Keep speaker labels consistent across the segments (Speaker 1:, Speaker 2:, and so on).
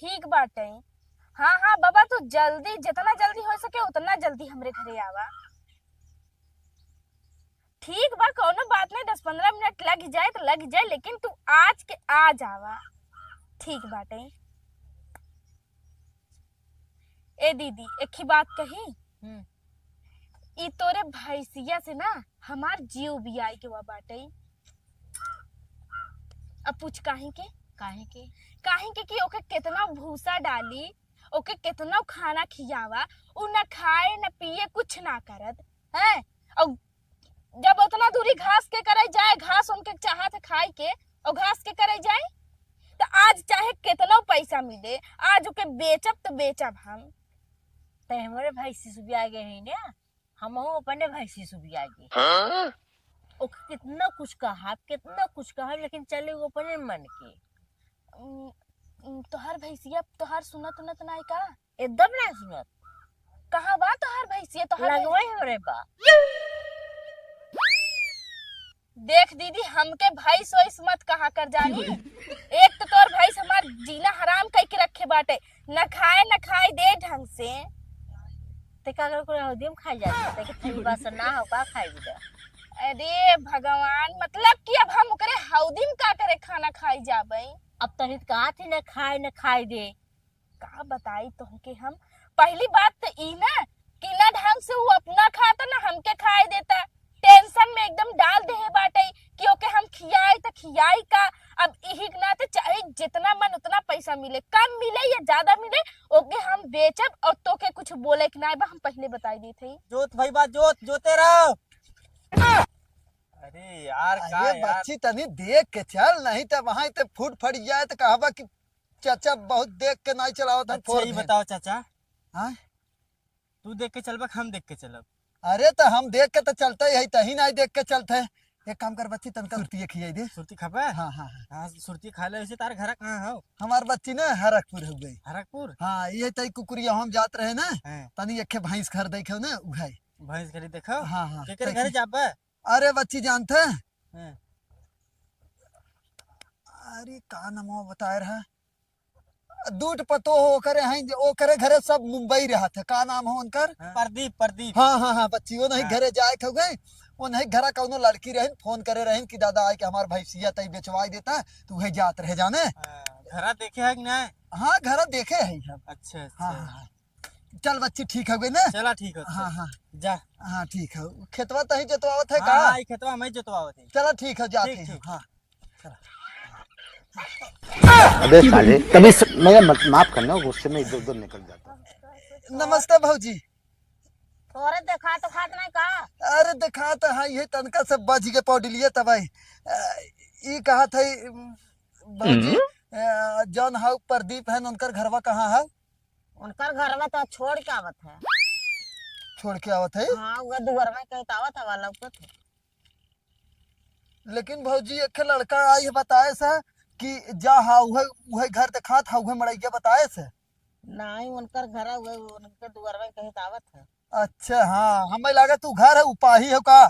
Speaker 1: ठीक बाटे। हाँ हाँ बाबा, तू जल्दी, जितना जल्दी हो सके उतना जल्दी हमरे घरे आवा। ठीक बा, कोनो बात नहीं, 10-15 मिनट लग जाए तो लग जाए, लेकिन तू आज के आ जावा। ठीक बाटे। ए दीदी, एक ही बात कही। ई तोरे भैंसिया से ना हमार जीव बियाई के वा बाटे। अब पूछ काहे के कि ओके कितना भूसा डाली, ओके कितना खाना खियावा, उ ना खाए ना पिए, कुछ ना करत है। और जब उतना दूरी घास के करे जाए, घास उनके चाहत है खाए के, और घास के करे जाए तो आज चाहे कितना पैसा मिले, आज ओके बेचब तो बेचब हम।
Speaker 2: तो हमारे भैंसी सुबिया गए हैं ना, हम अपने भैंसी सुबिया गए। ओके कितना कुछ कहा, लेकिन चले वो अपने मन के।
Speaker 1: तोहर भैंसिया तोहर सुनत उनत नहीं का?
Speaker 2: एकदम नहीं सुनत।
Speaker 1: कहाँ बा तोहर भैंसिया? तोहर
Speaker 2: लगवाई हमरे बा।
Speaker 1: देख दीदी, हमके भैंस वैस मत कहा कर जानी। एक तो तोर भैंस हमार जीना हराम कई के रखे बाटे, न खाए दे ढंग से।
Speaker 2: ते का कर हौदी खा जाते, ते के थई बात ना हो का खाई बिदा।
Speaker 1: अरे भगवान, मतलब कि अब हम ओकरे हौदी में का करे खाना खाई जाबे?
Speaker 2: अब तनी कहा थी न खाई दे।
Speaker 1: का बताई तुमके हम? पहली बात तो ई ना कि ना ढंग से वो अपना खाता ना हमके खाए देता। टेंशन में एकदम डाल दे बाटे कि ओके हम खियाई तो खियाई का। अब यही ना तो चाहे जितना मन उतना पैसा मिले, कम मिले या ज्यादा मिले, ओके हम बेचब और तोके कुछ बोले कि ना बा, हम पहले बताई दी थी।
Speaker 3: जोत भाई बात जोते रहो। अरे यार का यार
Speaker 4: बच्ची तनी देख के चल, नहीं तो वहां ते फूट फट जाए तो कहबा कि चाचा बहुत देख के नहीं चलाओ था।
Speaker 3: अच्छा ही बताओ चाचा,
Speaker 4: हाँ
Speaker 3: तू देख के चलबा हम देख के चलब?
Speaker 4: अरे तो हम देख के तो चलते ही, तही नहीं देख के चलते। एक काम कर बच्ची, तनका सुरती खियाई दे।
Speaker 3: सुरती खाबा?
Speaker 4: हाँ हाँ
Speaker 3: हाँ सुरती खा ले। वैसे तार घर कहाँ हो?
Speaker 4: हमार बच्ची ना हरकपुर हो गई।
Speaker 3: हरकपुर?
Speaker 4: हाँ, ये तई कुकुरिया हम जात रहे ना,
Speaker 3: हाँ।
Speaker 4: तनी एक भैंस घर देखो ना उघाई।
Speaker 3: भैंस खरी देखो।
Speaker 4: हाँ हाँ
Speaker 3: केकर घर जाबा?
Speaker 4: अरे बच्ची जानते,
Speaker 3: हाँ।
Speaker 4: अरे का नाम बताए रहा, दूट पतो हो करे हैं, ओ करे घरे सब मुंबई रहा थे। का नाम हो उनकर?
Speaker 3: प्रदीप।
Speaker 4: हाँ हाँ हाँ बच्ची, वो नहीं
Speaker 3: हाँ।
Speaker 4: घरे जाए थे गए, वो नहीं घरा कौनो लड़की रहे फोन करे रहे कि दादा आए के हमार भैंसिया तई बेचवाई देता है, तू वही जात रहे जाने।
Speaker 3: घरा देखे है कि नहीं?
Speaker 4: हाँ घरा देखे है हम।
Speaker 3: अच्छा
Speaker 4: हाँ हाँ चल बच्ची, ठीक हो गई ना?
Speaker 3: चला ठीक है।
Speaker 4: हाँ हाँ
Speaker 3: जा।
Speaker 4: हाँ ठीक है। खेतवा तही जोतवावत है का?
Speaker 3: हाँ खेतवा मैं जोतवावत है।
Speaker 4: चलो ठीक है, जाते
Speaker 3: ठीक,
Speaker 4: हैं।
Speaker 3: ठीक।
Speaker 4: हाँ
Speaker 5: अबे साले कभी मैं माफ करना, गुस्से में इधर उधर निकल जाता।
Speaker 4: नमस्ते भौजी।
Speaker 2: तोरे देखा तो खात नहीं का?
Speaker 4: अरे देखा तो हाँ, ये तनका से बज के पौडलिए तबाई। ये कहा था भौजी, जौन हाउ प्रदीप है उनकर घरवा कहाँ है?
Speaker 2: उनकर घर में तो छोड़ के आवत है।
Speaker 4: छोड़ के आवत है?
Speaker 2: हाँ वो दुगर में कहीं आवत है वाला ऊपर।
Speaker 4: लेकिन भौजी एक लड़का आई है बताए से कि जा हाउ है वही घर दिखात हाउ है मड़ैया बताए से।
Speaker 2: नहीं उनकर घर है, वो उनके दुगर में कहीं आवत है।
Speaker 4: अच्छा हाँ, हमें लगा तू घर है उपाही हो का?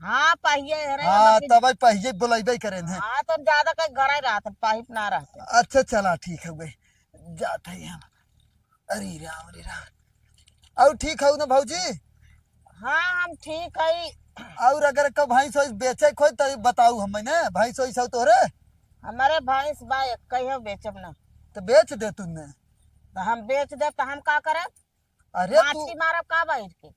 Speaker 2: हाँ पहिए है।
Speaker 4: हाँ तब पहिए बुलाइबे करें है।
Speaker 2: हाँ तो ज्यादा कहीं घर ही रहते, पाइप ना रहते।
Speaker 4: अच्छा चला ठीक है भाई, जाते हैं हम। अरे राम। और ठीक है ना भौजी?
Speaker 2: हाँ हम ठीक है।
Speaker 4: और अगर कब भैंस वैस बेचे खोज तो बताऊ हमें ना, भैंस वैस हो तोरे?
Speaker 2: हमारे भैंस बा कहियो बेचब ना।
Speaker 4: तो बेच दे तुमने।
Speaker 2: तो हम बेच दे तो हम का करे?
Speaker 4: अरे तू
Speaker 2: माछी मारब का बैठ के?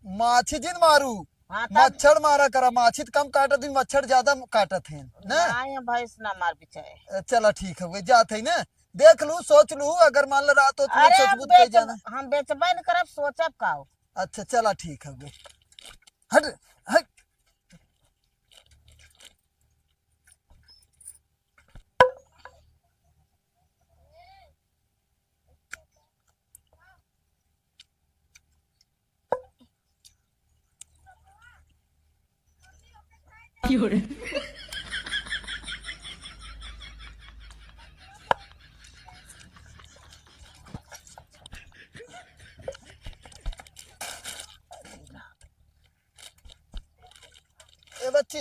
Speaker 4: माछी जिन मारू,
Speaker 2: हाँ तब
Speaker 4: मच्छर मारा करा। माछी तो कम काटत दिन, मच्छर ज्यादा काटत है ना।
Speaker 2: नहीं भैंस ना मार बिचाए।
Speaker 4: चला ठीक है जाते है ना, देख लू सोच लू, अगर मान लो रात हो तो
Speaker 2: अरे
Speaker 4: सोचबू तो जाना।
Speaker 2: हम बेचबे न करब, सोचब का?
Speaker 4: अच्छा चला ठीक है। हट हट। ए बच्ची,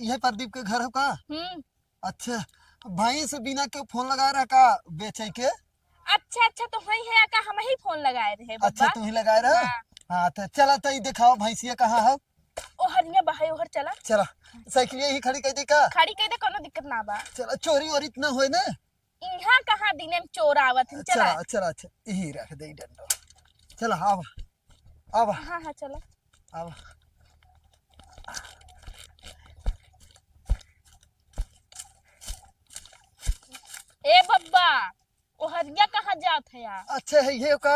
Speaker 4: यह प्रदीप के घर हो का? अच्छा भैंस बिना के फोन लगा रहा का बेचे के?
Speaker 1: अच्छा अच्छा, तो वही है का, हम ही फोन लगाए रहे
Speaker 4: अच्छा
Speaker 1: बब्बा।
Speaker 4: तू ही लगाए रहा।
Speaker 1: हाँ।
Speaker 4: हाँ तो चला तो दिखाओ भैंसिया कहाँ है।
Speaker 1: ओ हरिया बहाई ओहर चला।
Speaker 4: चला साइकिल ही खड़ी कर दी का।
Speaker 1: खड़ी कह दे, कोनो दिक्कत ना बा।
Speaker 4: चला चोरी वोरी इतना होए ना।
Speaker 1: यहाँ कहाँ दिने में चोर आवत है, चला।
Speaker 4: चला चला अच्छा यही रख दे डंडो। चला आवा आवा
Speaker 1: हाँ हाँ चला।
Speaker 4: आवा।
Speaker 1: ए बब्बा, ओ हरिया कहाँ जात है यार?
Speaker 4: अच्छा है ये का।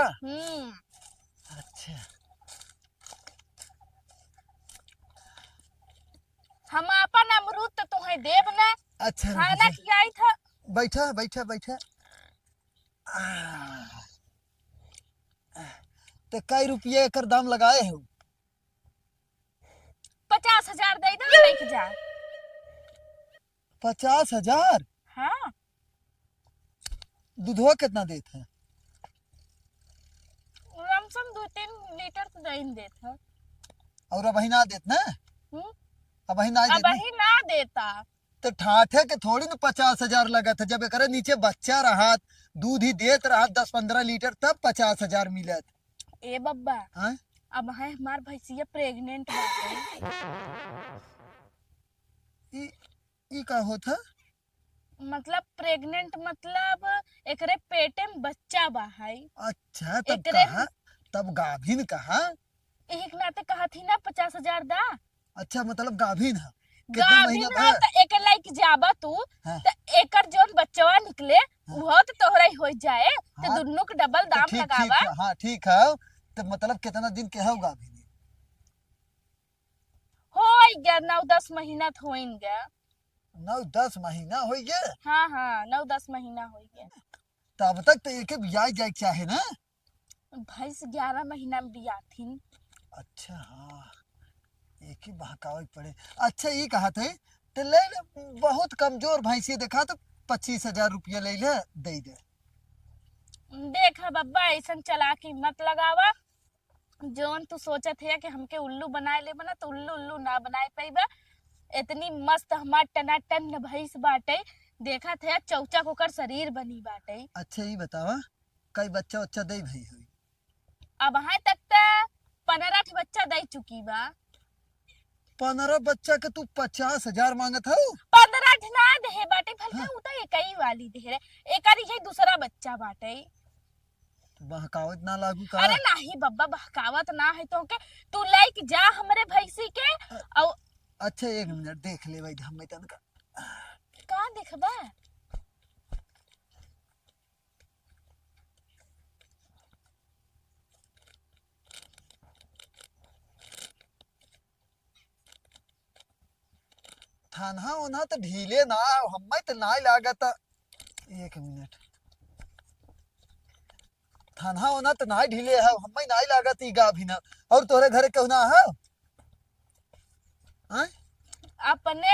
Speaker 4: अच्छा
Speaker 1: हम अपन अमरूद तो तुम्हें देव ना।
Speaker 4: अच्छा
Speaker 1: खाना खिलाई था।
Speaker 4: बैठा बैठा बैठा। तो कई रुपये एकर दाम लगाए हो?
Speaker 1: 50,000 दे दो, लेके जा।
Speaker 4: 50,000?
Speaker 1: हाँ
Speaker 4: दूधवा कितना देता है?
Speaker 1: लमसम 2-3 लीटर तो दही देता।
Speaker 4: और अब ही ना देत ना? अब ही ना
Speaker 1: अब
Speaker 4: देत ना?
Speaker 1: ही ना देता।
Speaker 4: तो ठाठे के थोड़ी ना 50,000 लगा था। जब एकरे नीचे बच्चा रहा, दूध ही देत रहा 10-15 लीटर, तब 50,000 मिलत।
Speaker 1: ए बब्बा,
Speaker 4: हाँ?
Speaker 1: अब है हमार भैंसिया प्रेग्नेंट बाटे।
Speaker 4: ई का होता?
Speaker 1: मतलब प्रेग्नेंट मतलब एकरे पेटे में बच्चा बा है।
Speaker 4: अच्छा तब
Speaker 1: एकरे-
Speaker 4: कहा, तब गाभिन कहा।
Speaker 1: एक नाते कहा थी ना 50,000 दा।
Speaker 4: अच्छा मतलब गाभिन है। कितना
Speaker 1: गाभिन
Speaker 4: महीना
Speaker 1: है
Speaker 4: बाद?
Speaker 1: तो एकर लाइक जाबा तू।
Speaker 4: हाँ।
Speaker 1: तो एकर जोन बच्चवा निकले वो तो तोहरा ही हो जाए। तो
Speaker 4: हाँ।
Speaker 1: दोनों के डबल
Speaker 4: तो
Speaker 1: दाम
Speaker 4: ठीक
Speaker 1: लगावा।
Speaker 4: है, हाँ ठीक है। तो मतलब कितना दिन के है गाभिन?
Speaker 1: हो गया 9-10 महीना तो होइन गया।
Speaker 4: 9-10 महीना हो गया।
Speaker 1: हाँ हाँ 9-10 महीना हो गया।
Speaker 4: तब तक तो एक ब्याह जाए चाहे ना।
Speaker 1: भैंस 11 महीना में बिया थी।
Speaker 4: अच्छा हाँ, एक ही बहकावे पड़े। अच्छा ये कहा थे तो ले ले, बहुत कमजोर भैंसी देखा तो 25,000 रुपया ले ले दे दे।
Speaker 1: देखा बब्बा, ऐसा चालाकी मत लगावा। जोन तू सोचत है कि हमके उल्लू बनाए ले बना, तो उल्लू उल्लू ना बनाए पाइबा। इतनी मस्त हमार टनाटन भैंस बाटे। देखा थे चौचक ओकर शरीर बनी बाटे।
Speaker 4: अच्छा ये बतावा कई बच्चा उच्चा दे भाई हुई?
Speaker 1: अब यहाँ तक तो 15 बच्चा दे चुकी बा।
Speaker 4: 15 बच्चा के तू 50,000 मांगत हो?
Speaker 1: 15 ना दे बाटे, भलका उ तो एकई वाली दे रे। एकर ही दूसरा बच्चा बाटे।
Speaker 4: बहकावत ना लागू का।
Speaker 1: अरे नहीं बब्बा, बहकावत ना है तो के तू लाइक जा हमरे भैंसी के। और
Speaker 4: अच्छा 1 मिनट देख ले भाई हम तन का।
Speaker 1: का देखबा?
Speaker 4: थाना ओना तो ढीले ना हमें तो ना लागत। 1 मिनट। थाना ओना तो ना ढीले है, हमें ना लागत ई गाभिन। और तोरे घर के ना है? हैं?
Speaker 1: अपने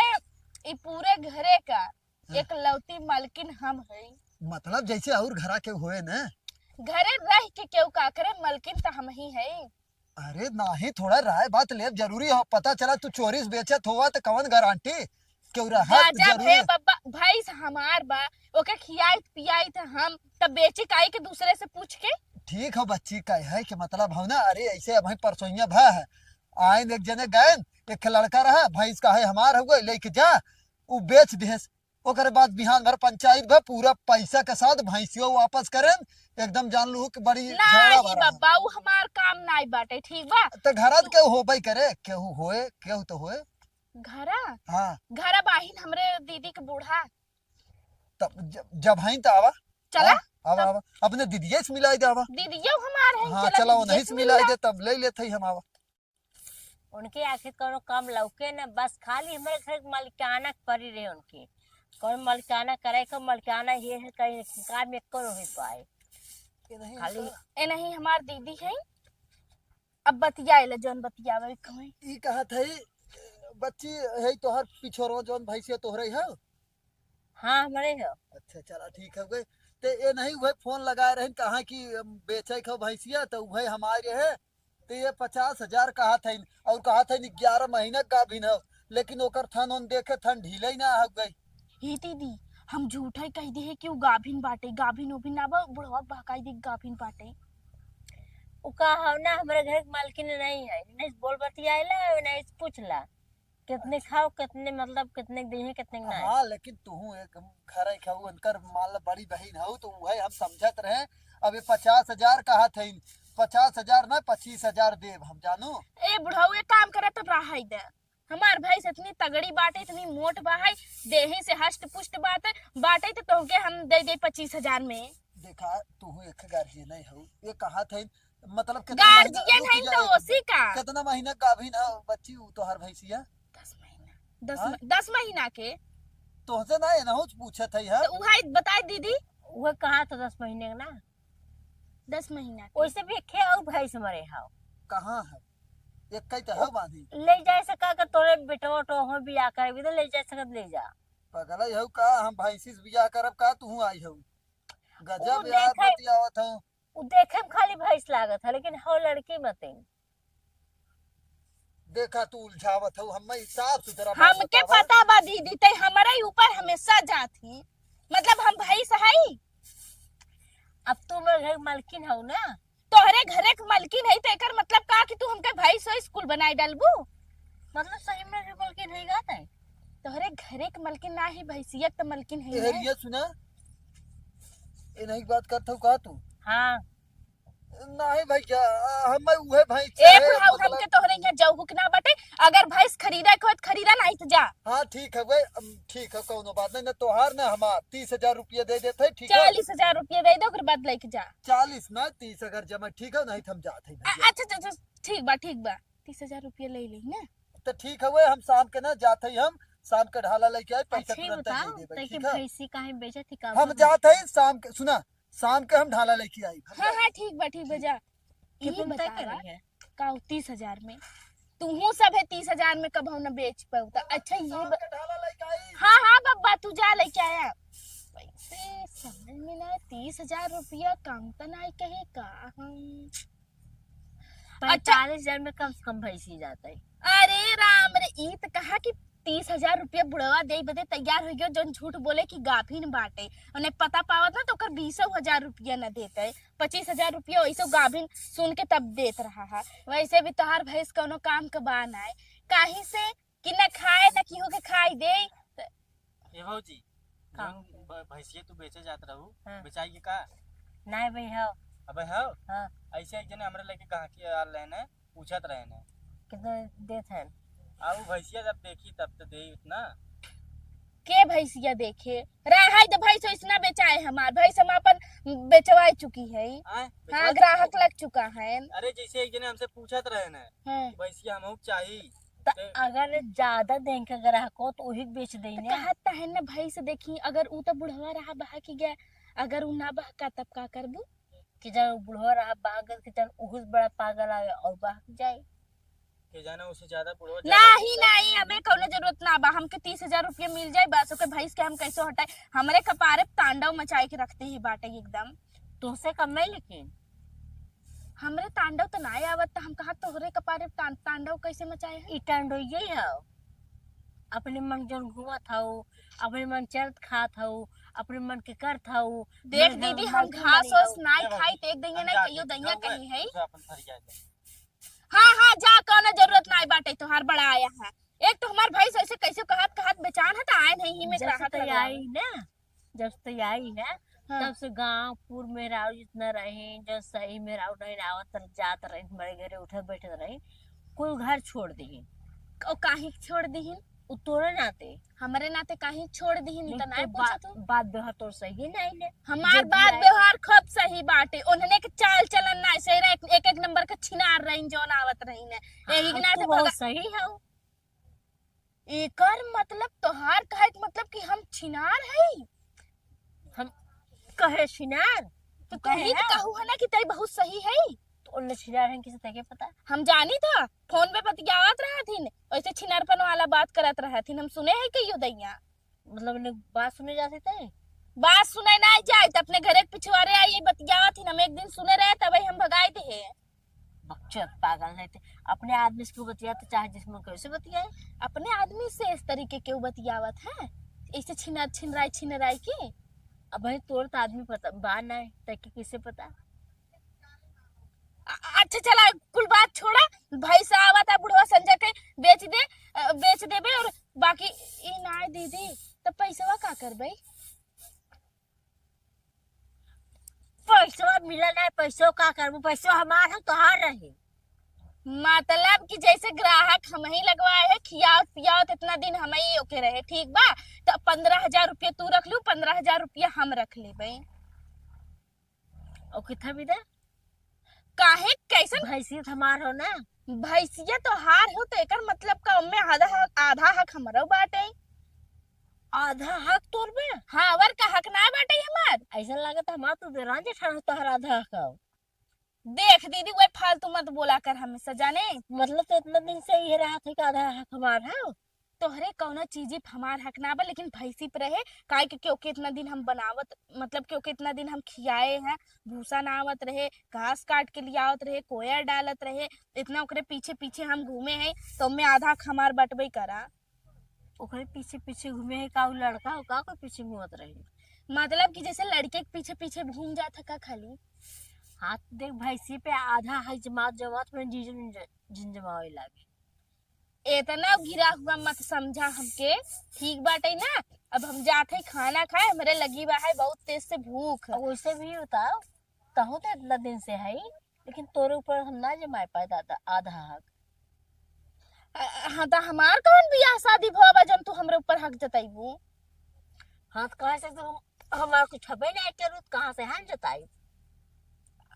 Speaker 1: ई पूरे घरे का एक लौती मालकिन हम है।
Speaker 4: मतलब जैसे और घरा के हुए ना।
Speaker 1: घरे रह के क्यों का करे, मालकिन तो हम ही है।
Speaker 4: अरे नाही थोड़ा राय बात ले जरूरी हो। पता चला तू चोरी से बेचत हुआ तो कवन गारंटी क्यों रहा
Speaker 1: राजा
Speaker 4: जरूरी।
Speaker 1: भे बब्बा, भैंस हमार बा, ओके खियाई पियाई था हम तब बेची काई के दूसरे से पूछ के।
Speaker 4: ठीक हो बच्ची का है कि मतलब हो ना। अरे ऐसे अब परसोइया भा है आयन एक जने गए, एक लड़का रहा भैंस का है हमार हो गई लेके जा वो बेच देस। ओकर बाद बिहान भर पंचायत भा पूरा पैसा के साथ भैंसियों वापस करें। एकदम जान लू कि बड़ी झगड़ा
Speaker 1: नहीं
Speaker 4: भरा है।
Speaker 1: बब्बा, वो हमार काम नहीं बाटे, ठीक बा।
Speaker 4: तो घरात केहू होबे करे, केहू होए केहू तो होए।
Speaker 1: घरा
Speaker 4: हाँ
Speaker 1: घरा बाहिन हमरे दीदी के बूढ़ा।
Speaker 4: तब जब है तो आवा।
Speaker 1: चला
Speaker 4: आवा आवा अपने दीदिये से मिलाई दे आवा।
Speaker 1: दीदियों हमार है।
Speaker 4: हाँ चला वो नहीं से मिलाई दे तब ले लेते हम आवा।
Speaker 2: उनके आखिर कोनो काम लौके न, बस खाली हमारे घर के मालिकाना पड़ी रहे उनके। कौन मालिकाना करे को मालिकाना ये है कहीं काम में को नहीं पाए खाली।
Speaker 1: ए नहीं हमार दीदी है। अब बतियाए जोन बतियावे कहीं।
Speaker 4: ई कहा थे बच्ची है तोहर पिछोरो जोन भैंसिया तोहरे है?
Speaker 2: हाँ हमारे हो।
Speaker 4: अच्छा चला ठीक है गए। ते ये नहीं वह फोन लगाए रहे कहा कि बेचे खो भैंसिया तो वह हमारे है। तो ये 50,000 कहा था और कहा था 11 महीना का भी न। लेकिन ओकर थन उन देखे थन ढीले ही ना हो गई।
Speaker 1: ही दीदी हम झूठा ही कह दी है कि वो गाभिन बाटे, गाभिन ओभिन ना बा, बुढ़वा बहकाई दी गाभिन बाटे।
Speaker 2: उ का हो ना हमारे घर के मालकिन नहीं है, नहीं बोल बतियाला नहीं पूछला कितने खाओ कितने मतलब कितने दिन कितने ना।
Speaker 4: हाँ लेकिन तू एक घर खाऊ उनकर मान बड़ी बहन हो तो वही हम समझत रहे। अब ये 50,000 कहा थे, 50,000 ना 25,000 देव हम जानू।
Speaker 1: ए बुढ़ाऊ एक काम करे तो रहा दे, हमार भैंस इतनी तगड़ी बाटे, इतनी मोट बाटे, देही से हष्ट पुष्ट बाटे बाटे तो तोहके हम दे दे 25,000 में।
Speaker 4: देखा तू एक गार्जियन नहीं हो, ये कहा थे मतलब
Speaker 1: गार्जियन है तो उसी का
Speaker 4: कितना महीना गाभिन है बच्ची तो हर भैंसिया?
Speaker 1: 10 महीना 10 महीना के
Speaker 4: तोहसे ना ये ना हो पूछे थे यार।
Speaker 1: तो उहाई बताए दीदी,
Speaker 2: वो कहा तो 10 महीने का ना
Speaker 1: 10 महीना के।
Speaker 2: वैसे भी खे और भैंस मरे हाउ
Speaker 4: कहाँ है एक कई तो है बांधी
Speaker 2: ले जा सका का तोरे बेटवा तो हो बियाह कर भी तो ले जा सकत ले जा।
Speaker 4: पगला हो का हम भैंसी से बियाह करब का तू आई हो गजब
Speaker 2: वो
Speaker 4: यार
Speaker 2: देखा-
Speaker 4: बतियावत हो।
Speaker 2: उ देखे में खाली भैंस लागत है लेकिन हो लड़की मते।
Speaker 4: देखा तू उलझावत हो, हम साफ सुथरा बात
Speaker 1: हमके
Speaker 4: बतावा।
Speaker 1: पता बा दीदी ते हमारे ऊपर हमेशा जाती, मतलब हम भैंस हई,
Speaker 2: अब तू मेरे घर मालकिन हो ना,
Speaker 1: तोहरे घरे के मालकिन है तो एकर मतलब का कि तू हमके भैंस हो स्कूल बनाए डालबू?
Speaker 2: मतलब सही में घर मालकिन है गात है।
Speaker 1: तोहरे घरे के मालकिन ना है, भैंसियत तो मालकिन है
Speaker 4: ये
Speaker 1: ना।
Speaker 4: ये सुना ये नहीं बात करता का तू?
Speaker 2: हाँ
Speaker 4: नहीं भैया हम उहे भैंस
Speaker 1: ए
Speaker 4: है,
Speaker 1: बुढ़ाऊ
Speaker 4: मतलब-
Speaker 1: हमके तोहरे यहाँ जाऊ के ना बटे, अगर भैंस खरीदा को खरीदा नहीं तो जा।
Speaker 4: हाँ ठीक है भाई ठीक है कोनो बात नहीं ना तोहार ना हमार 30,000 रुपया दे देते ठीक है।
Speaker 1: 40,000 रुपया दे दो फिर बाद लेके जा।
Speaker 4: 40 ना 30 अगर जमा ठीक है नहीं तो हम जाते हैं।
Speaker 1: अच्छा अच्छा अच्छा, ठीक बा 30,000 रुपया ले ली ना।
Speaker 4: तो ठीक है भाई हम शाम के ना जाते ही हम शाम के ढाला लेके आए पैसा
Speaker 2: अच्छी
Speaker 4: तुरंत
Speaker 2: बताओ
Speaker 4: दे
Speaker 2: तो
Speaker 4: देबे
Speaker 2: कि
Speaker 4: ठीक है।
Speaker 2: भैंसी काहे बेचा थी का
Speaker 4: हम जाते हैं शाम के सुना शाम के हम ढाला लेके आई।
Speaker 1: हाँ हाँ ठीक बा जा। ये
Speaker 2: कितने तय
Speaker 1: बतावा
Speaker 2: करी है।
Speaker 1: का 30,000 में तू सब है 30,000 में कब हम न बेच पाऊ तो अच्छा ये
Speaker 4: शाम के ढाला लेके आई।
Speaker 1: हाँ हाँ बब्बा तू जा लेके आया पैसे समझ में ना 30,000 रुपया कम तो नहीं कहे का हम।
Speaker 2: 45,000 में कम से कम भैंसी जाता है।
Speaker 1: अरे राम रे ई तो कहा कि 30,000 रुपया बुढ़वा दे बदे तैयार हो गयो, जो झूठ बोले कि गाभिन बाटे उन्हें पता पावत ना तो ओकर 20,000 रुपया न देते, 25,000 रुपया वैसे गाभिन सुन के तब देत रहा है। वैसे भी तोहार भैंस कोनो काम का बान है काहे से कि न खाए न की हो के खाई दे।
Speaker 3: ए भौजी
Speaker 2: का?
Speaker 3: भैंसिया तू बेचे जात रहू
Speaker 2: हाँ।
Speaker 3: बेचाई का?
Speaker 2: नहीं भाई हो
Speaker 3: अबे हो
Speaker 2: हाँ
Speaker 3: ऐसे एक जने हमरे लेके कहा कि आ लेने पूछत रहे ने
Speaker 2: कितना देत है।
Speaker 3: अब भैंसिया जब देखी तब तो दे उतना।
Speaker 1: के भैंसिया देखे रहा तो भैंस इसना बेचाए हमार भैंस हम अपन बेचवा चुकी है।
Speaker 3: आए
Speaker 1: हाँ ग्राहक लग चुका है।
Speaker 3: अरे जैसे एक जने हमसे पूछत रहे ने
Speaker 1: हाँ
Speaker 3: भैंसिया हमहू चाहिए
Speaker 2: तो अगर ज्यादा देंगे ग्राहक को तो वही बेच
Speaker 1: तो
Speaker 2: देंगे।
Speaker 1: कहता है ना भैंस देखी अगर ऊ तो बुढ़वा रहा बहा की गया, अगर ऊ ना बहका तब का करबू?
Speaker 2: कि जब बुढ़वा रहा बागल के जब उहुस बड़ा पागल आवे और बाग जाए।
Speaker 3: के जाना उससे ज्यादा बुढ़वा
Speaker 1: नहीं नहीं हमें कोनो जरूरत ना बा, हमके 30,000 रुपया मिल जाए बस। ओके भैंस के हम कैसे हटाए, हमारे कपारे पे तांडव मचाए के रखते हैं बाटे एकदम।
Speaker 2: तुमसे कम नहीं लेकिन
Speaker 1: हमरे तांडव तो ना आवत तो हम कहा तोहरे कपारे पे तांडव कैसे मचाए हैं?
Speaker 2: इटांडो यही है अपने मन जो घूमत हूँ अपने मन चरत खात हूँ अपने मन के करत हूँ।
Speaker 1: देख दीदी हम घास वास नहीं खाई तो एक दैया नहीं कहियो दैया कहीं है।
Speaker 3: अपन फरिया दे।
Speaker 1: हाँ हाँ जा कोनो जरूरत नहीं बाटे तोहार बड़ा आया है। एक तो हमार भैंस ऐसे कैसे कहत कहत बेचान है तो आए नहीं ही में
Speaker 2: जब
Speaker 1: ग्राहक
Speaker 2: से
Speaker 1: लगा।
Speaker 2: आई ना जब से आई ना
Speaker 1: हाँ।
Speaker 2: तब से गाँव पूर में राव जितना रहे जो सही में राव नहीं आवत जात रहे हमारे घरे उठे बैठे रहे कुल घर छोड़ दी
Speaker 1: ओ काहे छोड़ दीहिन?
Speaker 2: उ तोरे नाते
Speaker 1: हमरे नाते काहे छोड़ दीहिन तो नहीं
Speaker 2: तो
Speaker 1: पूछा तू?
Speaker 2: बात व्यवहार तो सही नहीं ने
Speaker 1: हमार
Speaker 2: जब भी
Speaker 1: बात
Speaker 2: आए-
Speaker 1: व्यवहार खूब सही बाटे, उन्होंने के चाल चलन ना सही रहे, एक एक नंबर का छिनार रही जोन आवत रही ने यही के
Speaker 2: हाँ,
Speaker 1: नाते
Speaker 2: तू बहुत सही है
Speaker 1: एकर मतलब तोहार कहे के मतलब कि हम छिनार है
Speaker 2: हम कहे शिनार
Speaker 1: तो तू ही तो कहू है ना कि तई बहुत सही है।
Speaker 2: तो उन शिनार है किसे तके पता
Speaker 1: हम जानी था फोन पे बतियावत रहा थीन वैसे छिनारपन वाला बात करत रहा थीन, हम सुने है कहियो दैया
Speaker 2: मतलब इन्हें बात सुने जाते थे
Speaker 1: बात सुने ना जाए तो अपने घरे के पिछवाड़े आई बतियावत थीन, हम एक दिन सुने रहे तब हम भगाए थे।
Speaker 2: बच्चत पागल नहीं थे अपने आदमी से क्यों बतियाते चाहे जिसमें कैसे बतियाए
Speaker 1: अपने आदमी से इस तरीके के बतियावत है ऐसे छिनराई के।
Speaker 2: अब भाई तोर तो आदमी पता बा ना तक किसे पता।
Speaker 1: अच्छा चला कुल बात छोड़ा, भैंसा आवा था बुढ़वा संजय के बेच देबे और बाकी ई ना दीदी तो पैसा का करबे?
Speaker 2: पैसा मिला ना, पैसों का करबो, पैसों हमार है तोहार रही।
Speaker 1: मतलब कि जैसे ग्राहक हम ही लगवाए है, खियाओ पियाओ इतना दिन हम ही ओके रहे, ठीक बा? तो 15,000 रुपया तू रख लू, 15,000 रुपया हम रख ले भाई।
Speaker 2: और कितना भी दे
Speaker 1: काहे कैसन?
Speaker 2: हैसियत हमार हो ना।
Speaker 1: भैंसिया तो हार हो तो एकर मतलब का उम्मे आधा हक हमरो बाटे।
Speaker 2: आधा हक तोर में?
Speaker 1: हाँ और का हक ना बाटे हमार?
Speaker 2: ऐसा लागत हमार तो देरान जेठान तोहर आधा हक हो।
Speaker 1: देख दीदी वो फालतू मत बोला कर हमेशा, जाने
Speaker 2: मतलब तो इतना दिन से ये रहा था कि आधा हक हमार है।
Speaker 1: तोहरे कौनो चीज हमार हक ना बा, लेकिन भैंसी पे रहे काहे के क्योंकि इतना दिन हम बनावत, मतलब क्योंकि इतना दिन हम खियाए हैं, भूसा ना आवत रहे, घास काट के लिए आवत रहे, कोया डालत रहे, इतना ओकरे पीछे पीछे हम घूमे हैं, तो मैं आधा हमार बटबे करा।
Speaker 2: ओकरे पीछे पीछे घूमे है का? लड़का हो का कोई पीछे घूमत रही?
Speaker 1: मतलब कि जैसे लड़के के पीछे पीछे घूम जाता का खाली।
Speaker 2: हाथ देख भैंसी पे आधा है जमात में झिंझमावे लागे।
Speaker 1: इतना गिरा हुआ मत समझा हमके, ठीक बाटे ना? अब हम जाते खाना खाए, हमरे लगी बा है बहुत तेज से भूख।
Speaker 2: वैसे भी बताओ तहु तो इतना दिन से है, लेकिन तोरे ऊपर हम ना जमाए पाए दादा आधा हक।
Speaker 1: हाँ तो हमार कौन बियाह शादी भवा बा जन तू हमरे ऊपर हक जताइबू?
Speaker 2: हाँ तो कहे से तो हमार कुछ हबे नहीं करू, कहाँ से हम जताई?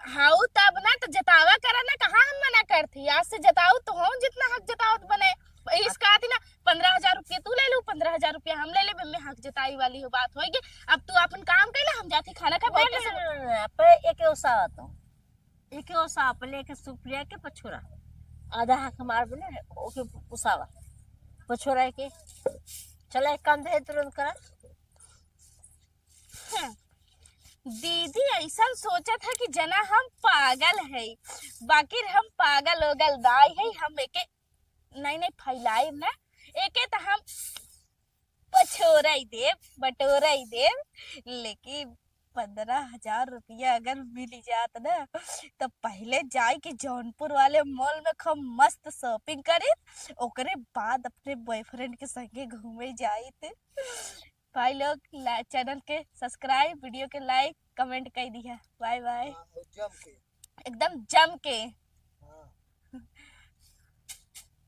Speaker 1: हाँ तब ना तो जतावा करा ना, कहाँ हम मना करती? आज से जताऊ तो हो जितना हक जताओ बने। इसका आती ना 15,000 रुपया तू ले लू, 15,000 रुपया हम ले ले, मैं हक जताई वाली हो बात होगी। अब तू अपन काम कर ले, हम जाते खाना खा बैठ
Speaker 2: एक ओसा तो एक ओसा पले के सुप्रिया के पछोरा आधा हक हमार बने ओके उसावा पछोरा के। चला एक काम दे तुरंत करा।
Speaker 1: दीदी ऐसा सोचा था कि जना हम पागल है, बाकी हम पागल होगल दाई है, हम एके नहीं फैलाए ना, एके तो हम पछोरा ही देव बटोरा ही देव, लेकिन 15,000 रुपया अगर मिल जात ना तो पहले जाए कि जौनपुर वाले मॉल में खूब मस्त शॉपिंग करे, ओकरे बाद अपने बॉयफ्रेंड के संगे घूमे जाए। भाई लोग चैनल के सब्सक्राइब, वीडियो के लाइक कमेंट कर दिया। Bye bye. एकदम जम के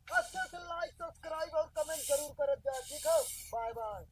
Speaker 4: अच्छे से लाइक सब्सक्राइब और कमेंट जरूर करें। ठीक है, बाय बाय।